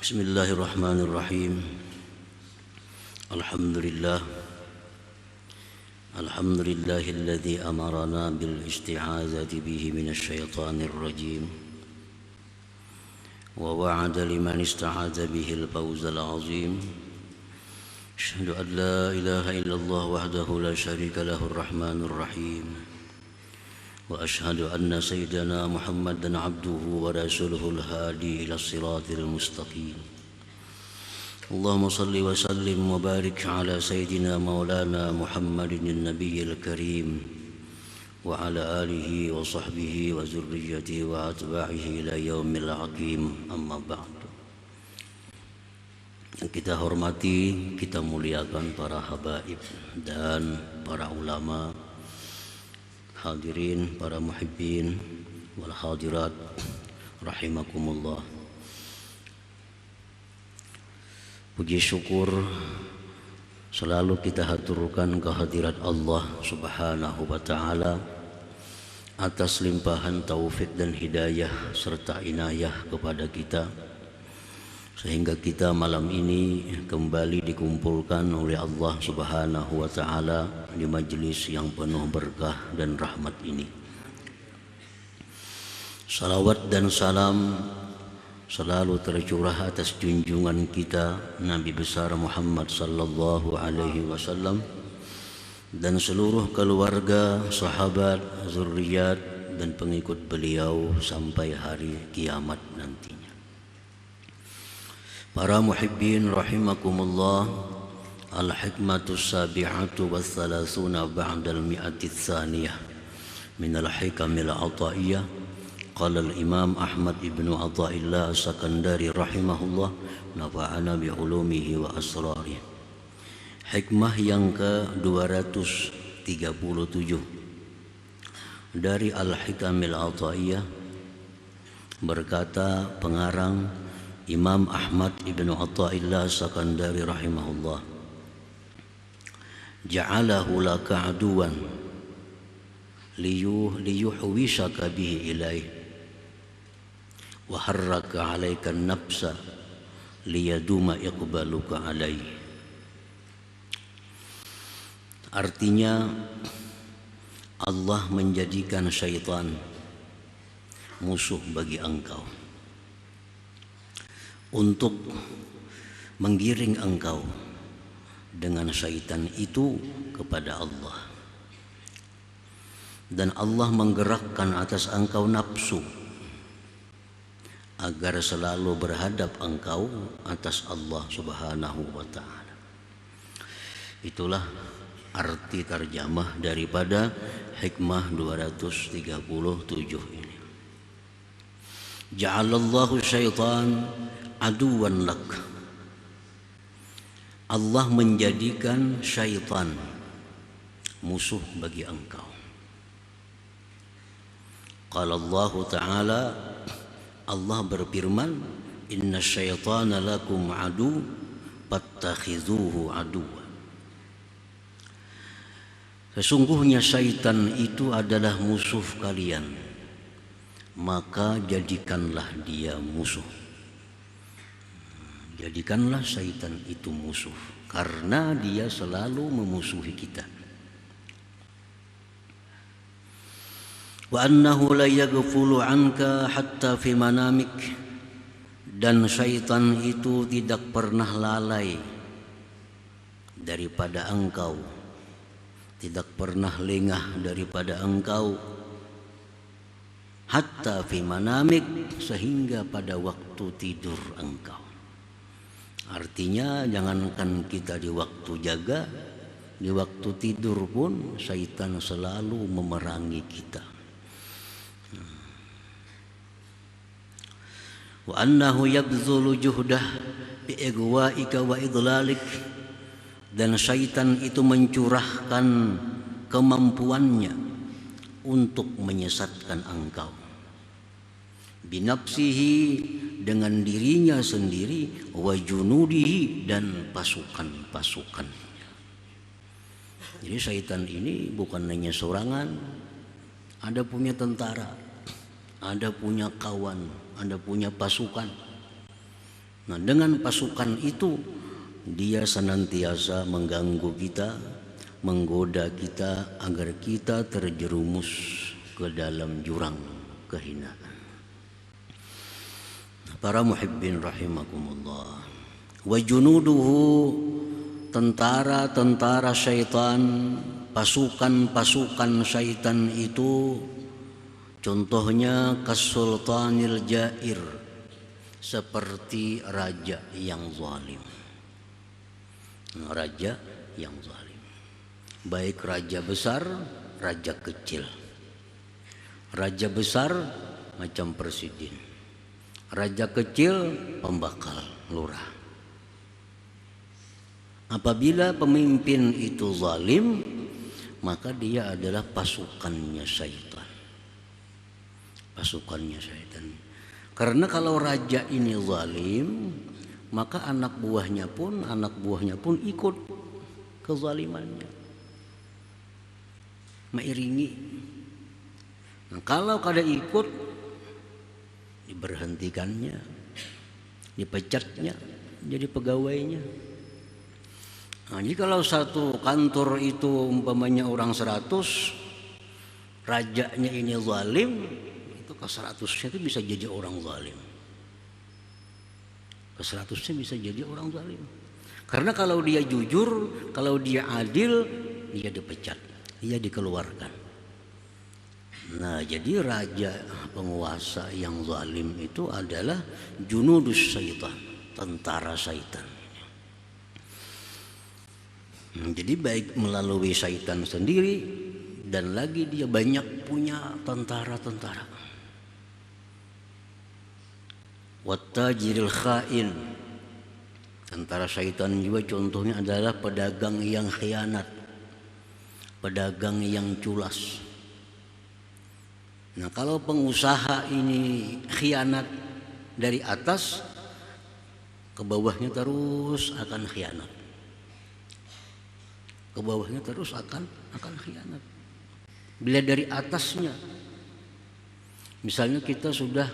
Bismillahirrahmanirrahim. Alhamdulillah. Alhamdulillahilladzi amarana bil isti'azati bihi minasyaitonir rajim. Wa wa'ada liman ista'adza bihil fawzal azim. Asyhadu an la ilaha illallah wahdahu la syarika lahur rahmanur rahim. Wa asyhadu anna sayyidana Muhammadan abduhu wa rasuluhul hadi ila siratil mustaqim. Allahumma salli wa sallim wa barik ala sayyidina maulana Muhammadin nabiyil karim wa ala alihi wa sahbihi wa zurriyyatihi wa atba'ihi ila yaumil aqim, amma ba'du. Kita hormati, kita muliakan para habaib dan para ulama, hadirin, para muhibbin wal hadirat rahimakumullah. Puji syukur selalu kita haturkan kehadirat Allah Subhanahu wa ta'ala atas limpahan taufik dan hidayah serta inayah kepada kita, sehingga kita malam ini kembali dikumpulkan oleh Allah Subhanahu wa ta'ala di majelis yang penuh berkah dan rahmat ini. Salawat dan salam selalu tercurah atas junjungan kita Nabi besar Muhammad sallallahu alaihi wasallam dan seluruh keluarga, sahabat, zuriat dan pengikut beliau sampai hari kiamat nantinya. Para muhibbin rahimakumullah, al-hikmatus sabi'atu wa thalathuna ba'dal mi'ati tsaniyah minal hikamil ataiyah. Qala al-imam Ahmad ibnu Athaillah Sakandari rahimahullah, nafa'ana bi'ulumihi wa asrarih. Hikmah yang ke-237 dari al-hikamil ataiyah, berkata pengarang Imam Ahmad ibnu Athaillah Sakandari rahimahullah, ja'alahu laka aduwan liyuhwisaka bihi ilaih wa harraka 'alaika an-nafsa liyaduma iqbaluka 'alaihi. Artinya, Allah menjadikan syaitan musuh bagi engkau untuk menggiring engkau dengan syaitan itu kepada Allah, dan Allah menggerakkan atas engkau nafsu agar selalu berhadap engkau atas Allah Subhanahu wa ta'ala. Itulah arti terjemah daripada hikmah 237 ini. Ja'alallahu syaitan aduwan lak. Allah menjadikan syaitan musuh bagi engkau. Qala Allah Ta'ala, Allah berfirman, inna syaitana lakum adu fattakhizuhu aduwa. Sesungguhnya syaitan itu adalah musuh kalian, maka jadikanlah dia musuh. Jadikanlah syaitan itu musuh, karena dia selalu memusuhi kita. Wa annahu la yaghfulu anka hatta fi manamik, dan syaitan itu tidak pernah lalai daripada engkau, tidak pernah lengah daripada engkau, hatta fi manamik, sehingga pada waktu tidur engkau. Artinya, jangankan kita di waktu jaga, di waktu tidur pun syaitan selalu memerangi kita. Wa annahu yabzulu juhdah bi igwa'ika wa idlalik, dan syaitan itu mencurahkan kemampuannya untuk menyesatkan engkau, binafsihi, dengan dirinya sendiri, wa junudihi, dan pasukan-pasukannya. Jadi syaitan ini bukan hanya sorangan, ada punya tentara, ada punya kawan, ada punya pasukan. Nah, dengan pasukan itu dia senantiasa mengganggu kita, menggoda kita agar kita terjerumus ke dalam jurang kehinaan. Para muhibbin rahimakumullah. Wa junuduhu, tentara-tentara syaitan, pasukan-pasukan syaitan itu contohnya kasultanil jair, seperti raja yang zalim. Raja yang zalim, baik raja besar, raja kecil. Raja besar macam presiden, raja kecil pembakal lurah. Apabila pemimpin itu zalim, maka dia adalah pasukannya syaitan. Pasukannya syaitan. Karena kalau raja ini zalim, maka anak buahnya pun ikut kezalimannya, mengiringi. Nah, kalau kada ikut, diberhentikannya, dipecatnya jadi pegawainya. Nah, jadi kalau satu kantor itu umpamanya orang 100, rajanya ini zalim, itu ke 100-nya itu bisa jadi orang zalim. Ke 100-nya bisa jadi orang zalim. Karena kalau dia jujur, kalau dia adil, dia dipecat, dia dikeluarkan. Nah, jadi raja penguasa yang zalim itu adalah junudus syaitan, tentara syaitan. Jadi baik melalui syaitan sendiri, dan lagi dia banyak punya tentara-tentara. Wattajiril khain, tentara syaitan juga contohnya adalah pedagang yang khianat, pedagang yang culas. Nah, kalau pengusaha ini khianat dari atas, ke bawahnya terus akan khianat. Ke bawahnya terus akan khianat. Bila dari atasnya, misalnya kita sudah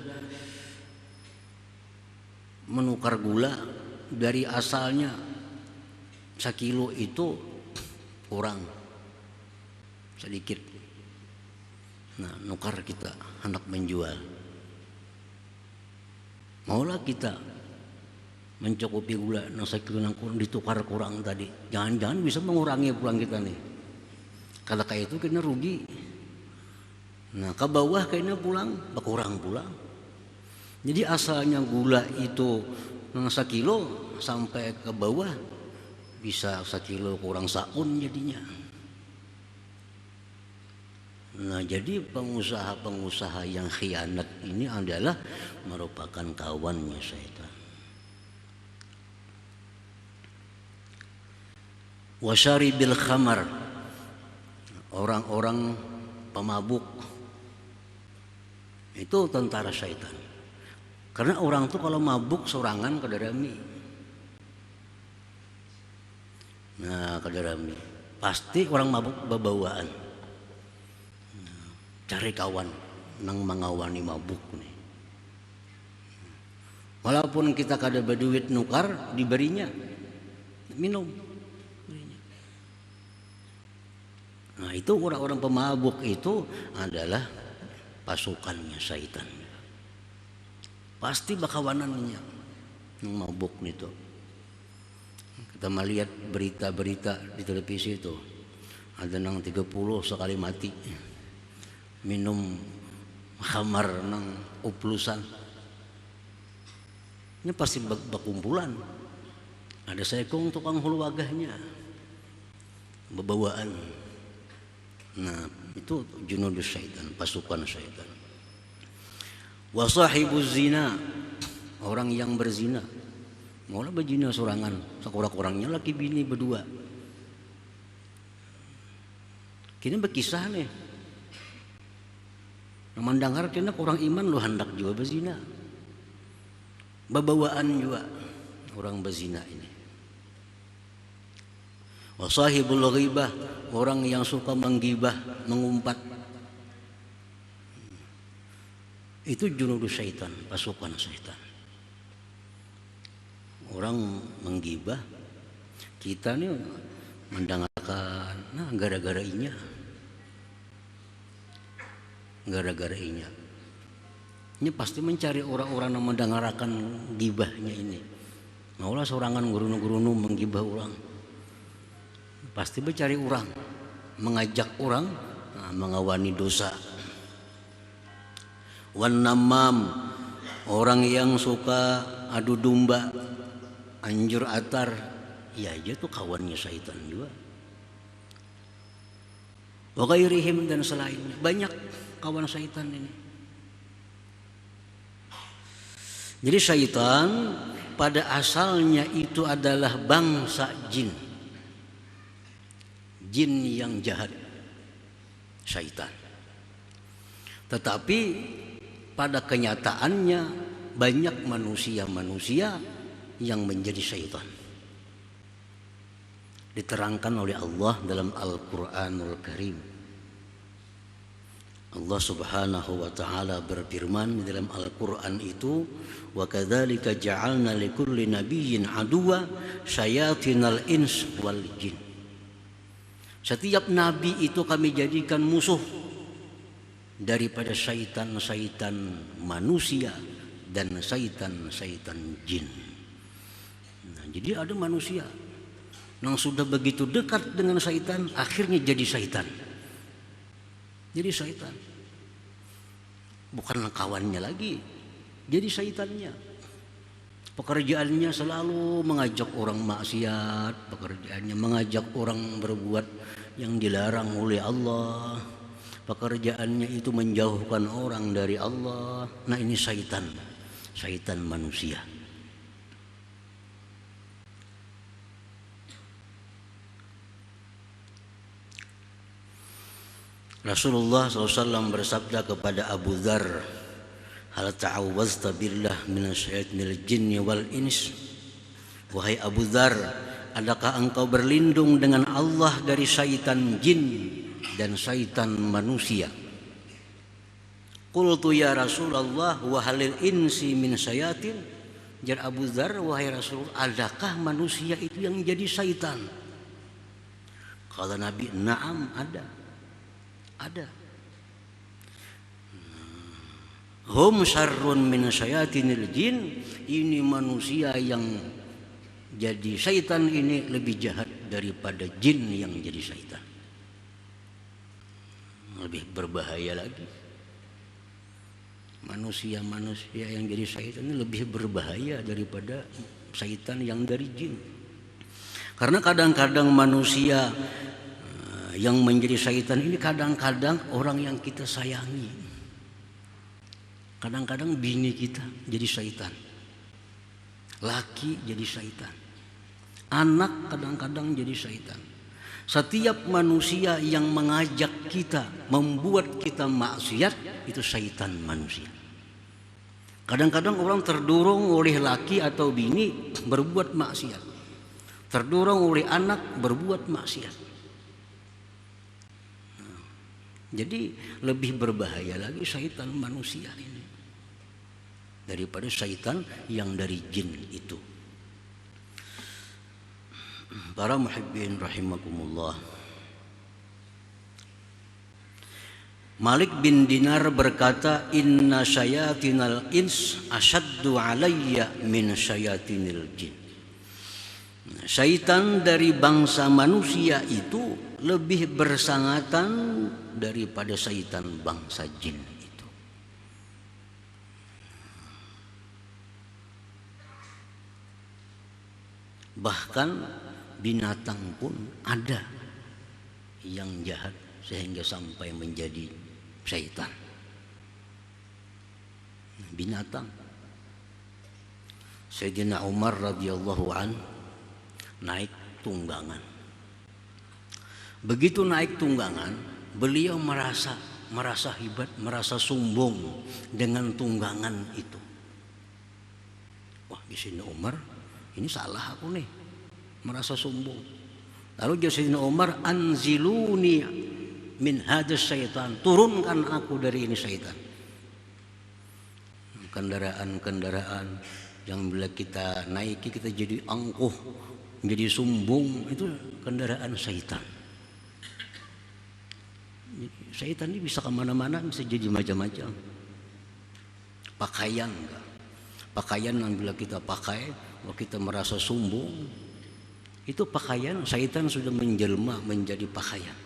menukar gula dari asalnya 1 kilo itu kurang sedikit. Nah, nukar kita hendak menjual, maulah kita mencukupi gula nang 1 kilo nang kurang, ditukar kurang tadi. Jangan-jangan bisa mengurangi pulang kita nih. Kalau kayak itu kena rugi. Nah, ke bawah kayaknya pulang berkurang pulang. Jadi asalnya gula itu nang 1 kilo sampai ke bawah bisa 1 kilo kurang saun jadinya. Nah, jadi pengusaha-pengusaha yang khianat ini adalah merupakan kawannya syaitan. Wasyaribil khamar, orang-orang pemabuk itu tentara syaitan. Karena orang tuh kalau mabuk sorangan kadarami. Nah, kadarami pasti orang mabuk babawaan. Nah, cari kawan nang mengawani mabuk nih. Walaupun kita kada berduit nukar, diberinya minum. Nah, itu orang-orang pemabuk itu adalah pasukannya syaitan. Pasti bakawanannya yang mabuk itu. Kita melihat berita-berita di televisi itu, ada nang 30 sekali mati minum khamar nang oplusan. Ini pasti berkumpulan. Ada sekong tukang hulu wagahnya bebawaan. Nah, itu junudus syaitan, pasukan syaitan. Wa sahibuz zina, orang yang berzina. Maulah berzina sorangan, sekurang-kurangnya laki bini berdua. Kini berkisah nih. Memandangkan kena orang iman lu hendak juga berzina. Babawaan juga orang berzina ini. Wasahibul ghibah, orang yang suka menggibah, mengumpat. Itu junudus syaitan, pasukan syaitan. orang menggibah, kita nih mendengarkan. Nah, gara-gara inya. Ini pasti mencari orang-orang yang mendengarkan gibahnya ini. Maulah sorangan gurunu-gurunu menggibah orang. Pasti mencari orang, mengajak orang, mengawani dosa. Wan namam, orang yang suka adu domba, anjur atar, ya aja tuh kawannya syaitan juga. Wa ghairihim, dan selainnya, banyak kawan syaitan ini. Jadi syaitan pada asalnya itu adalah bangsa jin. Jin yang jahat, syaitan. Tetapi pada kenyataannya banyak manusia-manusia yang menjadi syaitan. Diterangkan oleh Allah dalam Al-Quranul Karim. Allah Subhanahu wa ta'ala berfirman dalam Al-Quran itu, wa kadzalika ja'alna likulli nabiyyin aduwa syayatinal ins wal jin. Setiap nabi itu kami jadikan musuh daripada syaitan-syaitan manusia dan syaitan-syaitan jin. Nah, jadi ada manusia yang sudah begitu dekat dengan syaitan, akhirnya jadi syaitan. Jadi syaitan, bukan kawannya lagi, jadi syaitannya. Pekerjaannya selalu mengajak orang maksiat, pekerjaannya mengajak orang berbuat yang dilarang oleh Allah, pekerjaannya itu menjauhkan orang dari Allah. Nah, ini syaitan, syaitan manusia. Rasulullah SAW bersabda kepada Abu Dzar, hal ta'awwazta billah minasyaitonil jinni wal ins. Wahai Abu Dzar, adakah engkau berlindung dengan Allah dari syaitan jin dan syaitan manusia? Qultu ya Rasulullah wa halil insi min syayatin. Jar Abu Dzar, wahai Rasul, adakah manusia itu yang jadi syaitan? Kata Nabi, na'am, ada. Hum syarrun min syayatinil jin. Ini manusia yang jadi syaitan ini lebih jahat daripada jin yang jadi syaitan. Lebih berbahaya lagi. Manusia-manusia yang jadi syaitan ini lebih berbahaya daripada syaitan yang dari jin. Karena kadang-kadang manusia yang menjadi syaitan ini kadang-kadang orang yang kita sayangi. Kadang-kadang bini kita jadi syaitan, laki jadi syaitan, anak kadang-kadang jadi syaitan. Setiap manusia yang mengajak kita, membuat kita maksiat, itu syaitan manusia. Kadang-kadang orang terdorong oleh laki atau bini berbuat maksiat, terdorong oleh anak berbuat maksiat. Jadi lebih berbahaya lagi syaitan manusia ini daripada syaitan yang dari jin itu. Para muhibbin rahimakumullah. Malik bin Dinar berkata, inna syayatinal ins asyaddu alayya min syayatinil jin. Syaitan dari bangsa manusia itu lebih bersangatan daripada syaitan bangsa jin itu. Bahkan binatang pun ada yang jahat sehingga sampai menjadi syaitan. Binatang. Sayyidina Umar radhiyallahu an naik tunggangan. Begitu naik tunggangan, beliau merasa hebat, merasa sombong dengan tunggangan itu. Wah, di sini Umar, ini salah aku nih, merasa sombong. Lalu Sayyidina Umar, anziluni min hadas syaitan, turunkan aku dari ini syaitan. Kendaraan-kendaraan Yang bila kita naiki kita jadi angkuh, jadi sombong, itu kendaraan syaitan. Syaitan ini bisa kemana-mana, bisa jadi macam-macam. Pakaian enggak? Pakaian yang bila kita pakai, kalau kita merasa sombong, itu pakaian syaitan sudah menjelma menjadi pakaian.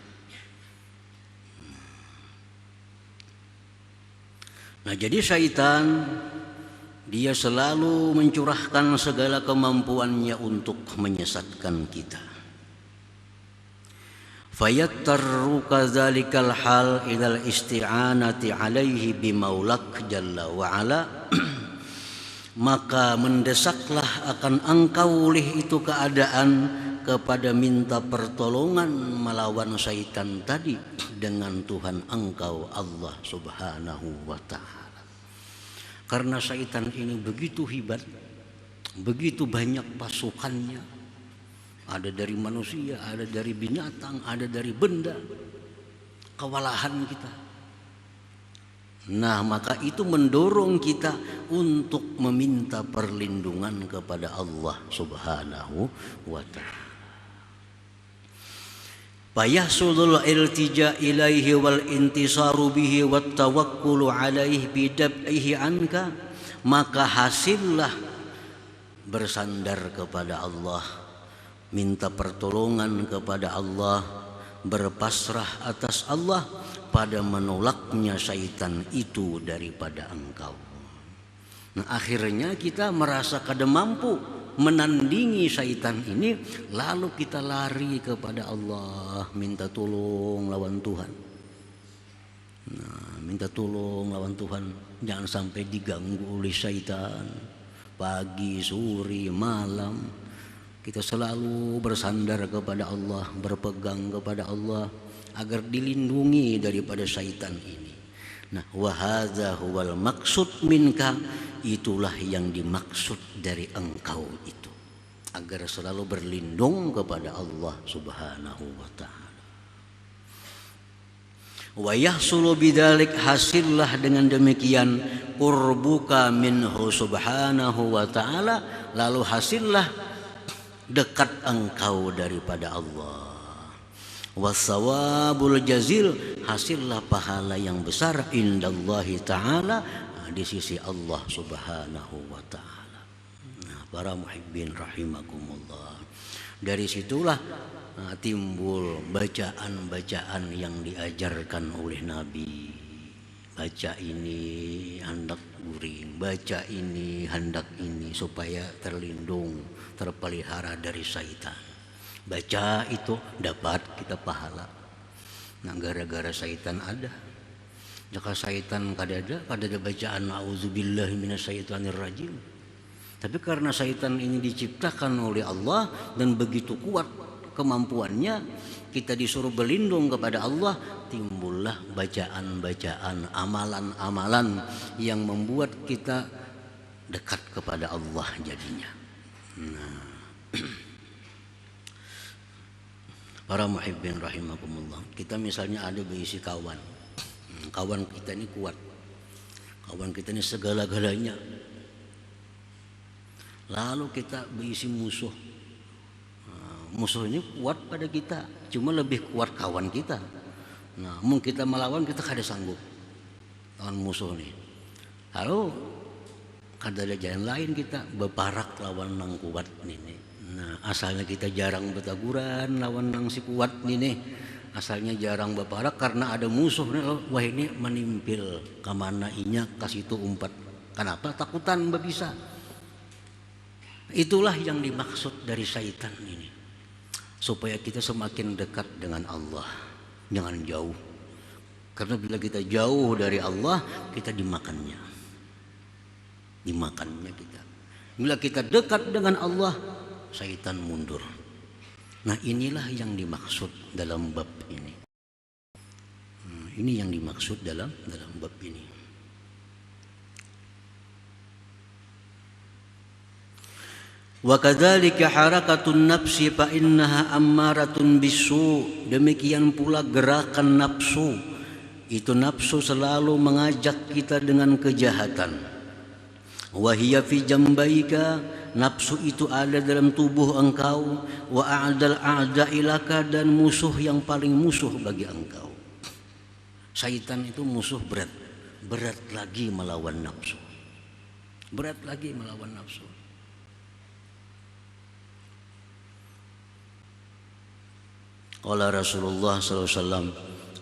Nah, jadi syaitan dia selalu mencurahkan segala kemampuannya untuk menyesatkan kita. Fayattaru kadzalikal hal ilal isti'anati alaihi bimaulak jalla wa ala. Maka mendesaklah akan engkau oleh itu keadaan kepada minta pertolongan melawan syaitan tadi dengan Tuhan engkau Allah Subhanahu wa ta'ala. Karena syaitan ini begitu hebat, begitu banyak pasukannya. Ada dari manusia, ada dari binatang, ada dari benda. Kewalahan kita. Nah, maka itu mendorong kita untuk meminta perlindungan kepada Allah Subhanahu wa ta'ala. Fayahsulul iltija ilaihi wal intisaru bihi wat tawakkulu alaihi bidab'ihi anka, maka hasillah bersandar kepada Allah, minta pertolongan kepada Allah, berpasrah atas Allah pada menolaknya syaitan itu daripada engkau. Nah, akhirnya kita merasa kada mampu menandingi syaitan ini, lalu kita lari kepada Allah, minta tolong lawan Tuhan. Nah, minta tolong lawan Tuhan, jangan sampai diganggu oleh syaitan. Pagi, sore, malam kita selalu bersandar kepada Allah, berpegang kepada Allah agar dilindungi daripada syaitan ini. Nah, wa hadza huwal maksud minka, itulah yang dimaksud dari engkau itu, agar selalu berlindung kepada Allah Subhanahu wa ta'ala. Wa yahsulu bidzalik, hasillah dengan demikian qurbuka minhu subhanahu wa ta'ala, lalu hasillah dekat engkau daripada Allah. Wasawabul jazil, hasillah pahala yang besar indallahi ta'ala, di sisi Allah Subhanahu wa ta'ala. Nah, para muhibbin rahimakumullah, dari situlah timbul bacaan-bacaan yang diajarkan oleh Nabi. Baca ini hendak guring, baca ini hendak ini, supaya terlindung, terpelihara dari syaitan. Baca itu dapat kita pahala. Nah, gara-gara syaitan ada. Jika syaitan kada ada bacaan auzubillahi minasyaitonirrajim. Tapi karena syaitan ini diciptakan oleh Allah dan begitu kuat kemampuannya, kita disuruh berlindung kepada Allah, timbullah bacaan-bacaan, amalan-amalan yang membuat kita dekat kepada Allah jadinya. Nah, para muhibbin rahimakumullah, kita misalnya ada berisi kawan kita ini kuat, kawan kita ini segala-galanya, lalu kita berisi musuh. Musuh ini kuat pada kita, cuma lebih kuat kawan kita. Nah, mungkin kita melawan, kita kada sanggup lawan musuh ini. Lalu kada ada jalan lain, kita beparak lawan nang kuat ini. Nah, asalnya kita jarang bertaguran lawan nang si kuat ini, asalnya jarang beparak karena ada musuh nih. Wah, ini menimpil kemana inya kasih itu umpat. Kenapa? Takutan bisa. Itulah yang dimaksud dari syaitan ini, supaya kita semakin dekat dengan Allah, jangan jauh. Karena bila kita jauh dari Allah, kita dimakannya kita. Bila kita dekat dengan Allah, syaitan mundur. Nah, inilah yang dimaksud dalam bab ini. Ini yang dimaksud dalam bab ini. Wa kadzalika harakatun nafsi fa innaha ammaratun bisu. Demikian pula gerakan nafsu. Itu nafsu selalu mengajak kita dengan kejahatan. wa hiya fi jambaika, nafsu itu ada dalam tubuh engkau, wa a'dal a'da'ilaka, dan musuh yang paling musuh bagi engkau. Syaitan itu musuh berat, berat lagi melawan nafsu, berat lagi melawan nafsu. Qala Rasulullah sallallahu alaihi wasallam,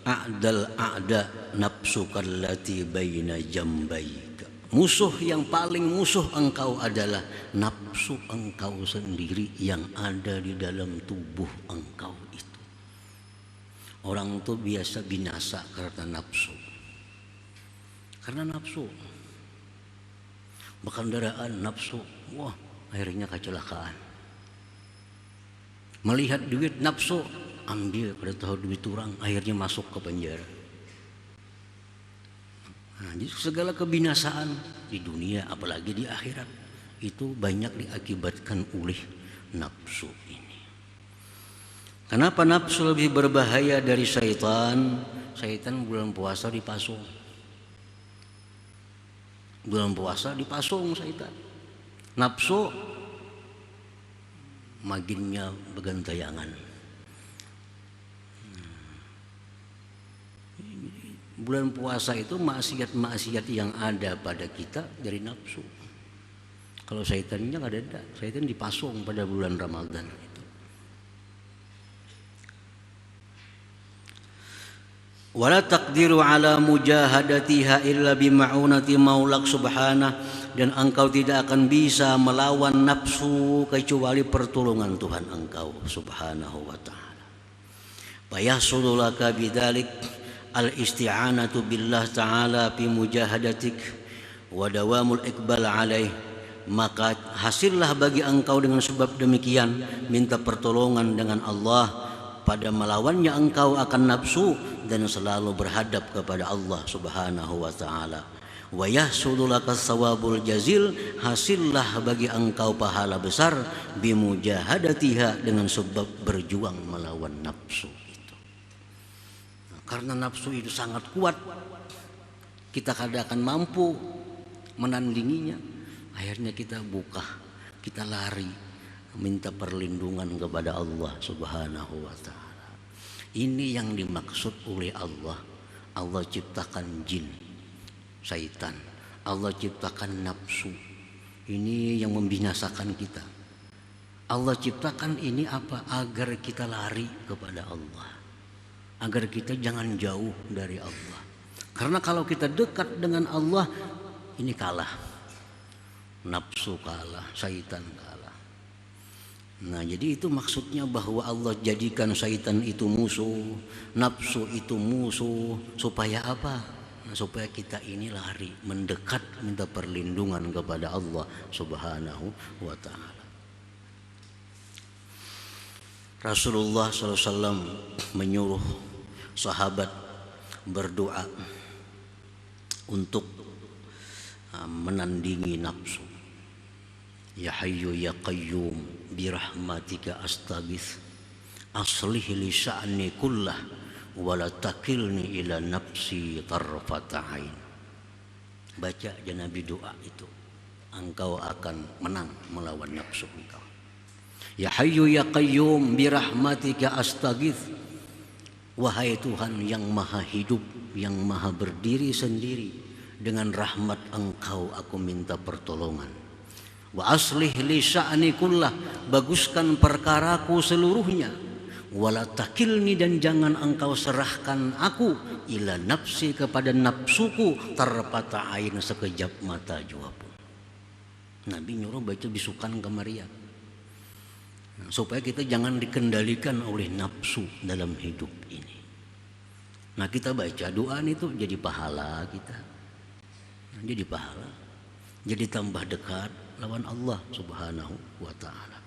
a'dal a'da nafsuka allati baina jambaika. Musuh yang paling musuh engkau adalah nafsu engkau sendiri yang ada di dalam tubuh engkau itu. Orang itu biasa binasa karena nafsu. Karena nafsu. Berkendaraan nafsu, wah akhirnya kecelakaan. Melihat duit nafsu, ambil, pada tahu duit orang, akhirnya masuk ke penjara. Nah, jadi segala kebinasaan di dunia, apalagi di akhirat, itu banyak diakibatkan oleh nafsu ini. Kenapa nafsu lebih berbahaya dari syaitan? Syaitan bulan puasa dipasung. Bulan puasa dipasung syaitan. Nafsu maginnya begantayangan. Bulan puasa itu maksiat-maksiat yang ada pada kita dari nafsu. Kalau syaitannya nggak ada, syaitan dipasung pada bulan Ramadan itu. Wala taqdiru ala mujahadatiha illa bima'unati maulak subhanah, dan engkau tidak akan bisa melawan nafsu kecuali pertolongan Tuhan engkau subhanahu wa ta'ala. Fayahsulu laka bidzalik al-isti'anatu billah ta'ala fi mujahadatik wa dawamul iqbal alaih, maka hasillah bagi engkau dengan sebab demikian minta pertolongan dengan Allah pada melawannya engkau akan nafsu dan selalu berhadap kepada Allah subhanahu wa ta'ala. Wa yahsulu lakas sawabul jazil, hasillah bagi engkau pahala besar bimujahadatiha, dengan sebab berjuang melawan nafsu. Karena nafsu itu sangat kuat, kita kadang akan mampu menandinginya. Akhirnya kita buka, kita lari, minta perlindungan kepada Allah subhanahu wa ta'ala. Ini yang dimaksud oleh Allah. Allah ciptakan jin, syaitan. Allah ciptakan nafsu. Ini yang membinasakan kita. Allah ciptakan ini apa? Agar kita lari kepada Allah, agar kita jangan jauh dari Allah. Karena kalau kita dekat dengan Allah, ini kalah. Nafsu kalah, syaitan kalah. Nah, jadi itu maksudnya bahwa Allah jadikan syaitan itu musuh, nafsu itu musuh, supaya apa? Nah, supaya kita ini lari, mendekat, minta perlindungan kepada Allah subhanahu wa ta'ala. Rasulullah SAW menyuruh sahabat berdoa untuk menandingi nafsu. Ya Hayyu ya Qayyum birahmatika astaghits, aslih li sya'ni kullah wa la takilni ila nafsi tarfata ain. Baca Nabi doa itu, engkau akan menang melawan nafsu engkau. Ya Hayyu ya Qayyum birahmatika astaghits, wahai Tuhan yang maha hidup, yang maha berdiri sendiri, dengan rahmat engkau aku minta pertolongan. Wa aslih li sya'ni kullah, baguskan perkaraku seluruhnya. Wala takilni, dan jangan engkau serahkan aku ila nafsi, kepada nafsuku, tarfata ain, sekejap mata jua pun. Nabi nyuruh baca bisukan kemarian, supaya kita jangan dikendalikan oleh nafsu dalam hidup ini. Nah, kita baca doa itu jadi pahala kita. Jadi pahala, jadi tambah dekat lawan Allah subhanahu wa ta'ala.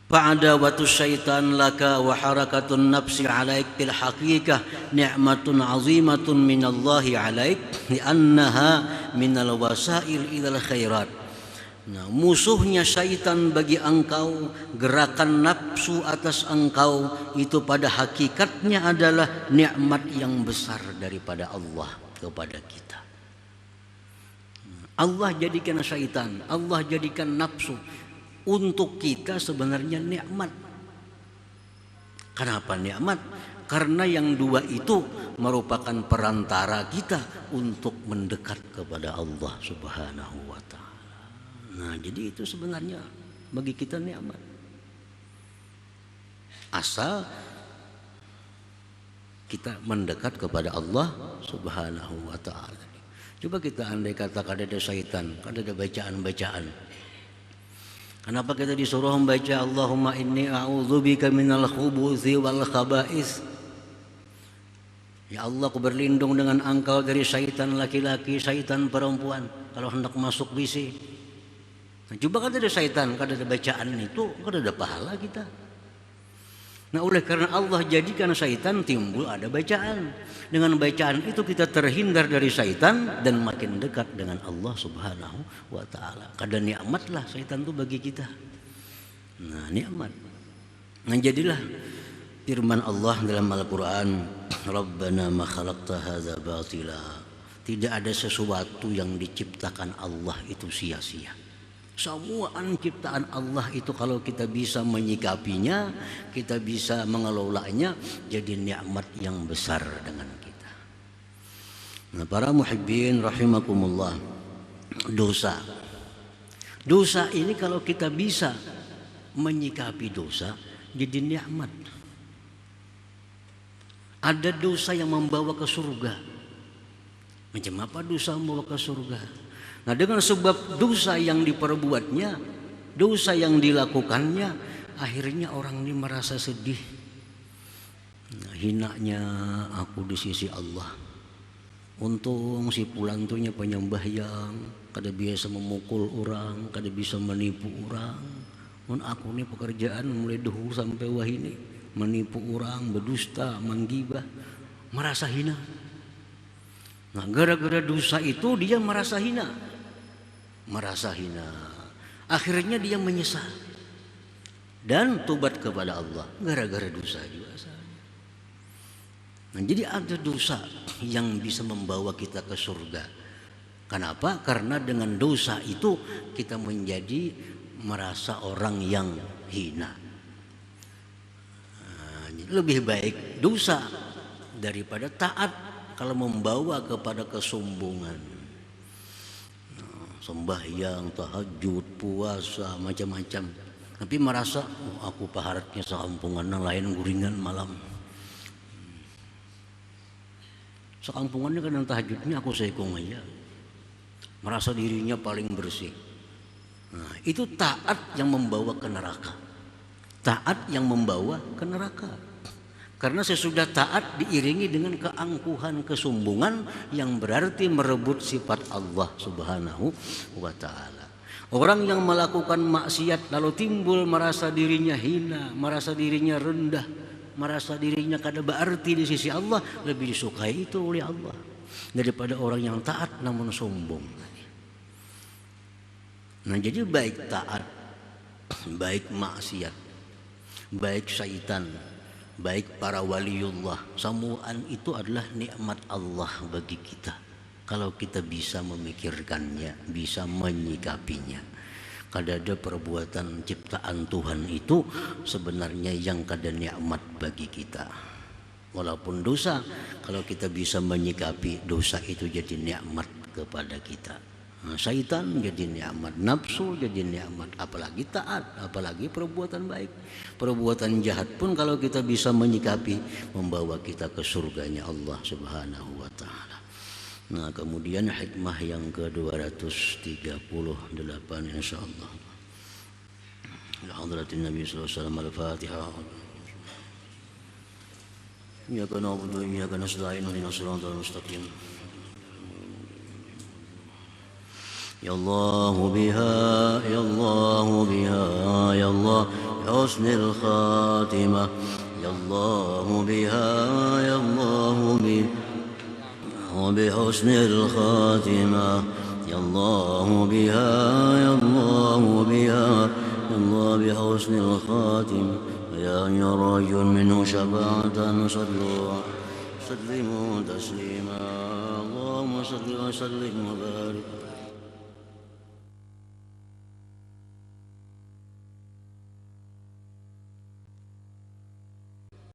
Fa'adawatu syaitan laka wa harakatun nafsi alaik bil haqiqah ni'matun azimatun minallahi alaik, li'annaha minal wasail ilal khairat. Nah, musuhnya syaitan bagi engkau, gerakan nafsu atas engkau, itu pada hakikatnya adalah nikmat yang besar daripada Allah kepada kita. Allah jadikan syaitan, Allah jadikan nafsu untuk kita sebenarnya nikmat. Kenapa nikmat? Karena yang dua itu merupakan perantara kita untuk mendekat kepada Allah Subhanahu wa ta'ala. Nah, jadi itu sebenarnya bagi kita nikmat. Asal kita mendekat kepada Allah Subhanahu wa ta'ala. Coba kita andai kata kada ada syaitan, kada ada bacaan-bacaan. Kenapa kita disuruh membaca Allahumma inni a'udzubika minal khubuthi wal khaba'is? Ya Allah, aku berlindung dengan Engkau dari syaitan laki-laki, syaitan perempuan kalau hendak masuk WC. Nah, coba kada ada syaitan, kada ada bacaan itu, kada ada pahala kita. Nah, oleh karena Allah jadikan syaitan, timbul ada bacaan. Dengan bacaan itu kita terhindar dari syaitan dan makin dekat dengan Allah Subhanahu wa ta'ala. Kada nikmatlah syaitan itu bagi kita. Nah, nikmat. Nah, jadilah firman Allah dalam Al-Quran, Rabbana ma khalaqta hadza batila. Tidak ada sesuatu yang diciptakan Allah itu sia-sia. Semua ciptaan Allah itu kalau kita bisa menyikapinya, kita bisa mengelolanya, jadi nikmat yang besar dengan kita. Nah, para muhibbin rahimakumullah, dosa ini kalau kita bisa menyikapi dosa, jadi nikmat. Ada dosa yang membawa ke surga. Macam apa dosa membawa ke surga? Nah, dengan sebab dosa yang diperbuatnya, dosa yang dilakukannya, akhirnya orang ini merasa sedih. Nah, hinanya aku di sisi Allah. Untung si Pulan tuhnya penyembahyang, kada biasa memukul orang, kada bisa menipu orang. Aku ini pekerjaan mulai dahulu sampai wahini, menipu orang, berdusta, menggibah, merasa hina. Nah, gara-gara dosa itu dia merasa hina. Akhirnya dia menyesal dan tobat kepada Allah gara-gara dosa juga. Nah, jadi ada dosa yang bisa membawa kita ke surga. Kenapa? Karena dengan dosa itu kita menjadi merasa orang yang hina. Lebih baik dosa daripada taat kalau membawa kepada kesombongan. Sembahyang, tahajud, puasa, macam-macam. Tapi merasa aku paharatnya sekampungan lain guringan malam. Sekampungannya kadang tahajudnya aku sekong aja. Merasa dirinya paling bersih. Nah, itu taat yang membawa ke neraka. Taat yang membawa ke neraka. Karena sesudah taat diiringi dengan keangkuhan, kesombongan yang berarti merebut sifat Allah Subhanahu wa ta'ala. Orang yang melakukan maksiat lalu timbul merasa dirinya hina, merasa dirinya rendah, merasa dirinya kada berarti di sisi Allah, lebih disukai itu oleh Allah daripada orang yang taat namun sombong. Nah, jadi baik taat, baik maksiat, baik syaitan, baik para waliullah, semuaan itu adalah nikmat Allah bagi kita. Kalau kita bisa memikirkannya, bisa menyikapinya. Kada ada perbuatan ciptaan Tuhan itu sebenarnya yang kada nikmat bagi kita. Walaupun dosa, kalau kita bisa menyikapi dosa itu jadi nikmat kepada kita. Nah, syaitan jadi nikmat, nafsu jadi nikmat, apalagi taat, apalagi perbuatan baik. Perbuatan jahat pun kalau kita bisa menyikapi, membawa kita ke surganya Allah Subhanahu wa ta'ala. Nah, kemudian hikmah yang ke-238 insyaallah. Hadratin Nabi sallallahu alaihi wasallam, Al-Fatihah. Iyyaka na'budu wa iyyaka nasta'in, ihdinas siratal mustaqim. Ya Allah biha, ya Allah biha, ya Allah husnul khatimah. Ya Allah biha, ya Allah biha, وبحسن الخاتمة. يا الله بها، يا الله بها، يا الله بحسن الخاتمة. يا رجل منه شفاعة صلوا سلموا تسليما. اللهم صل وسلم وبارك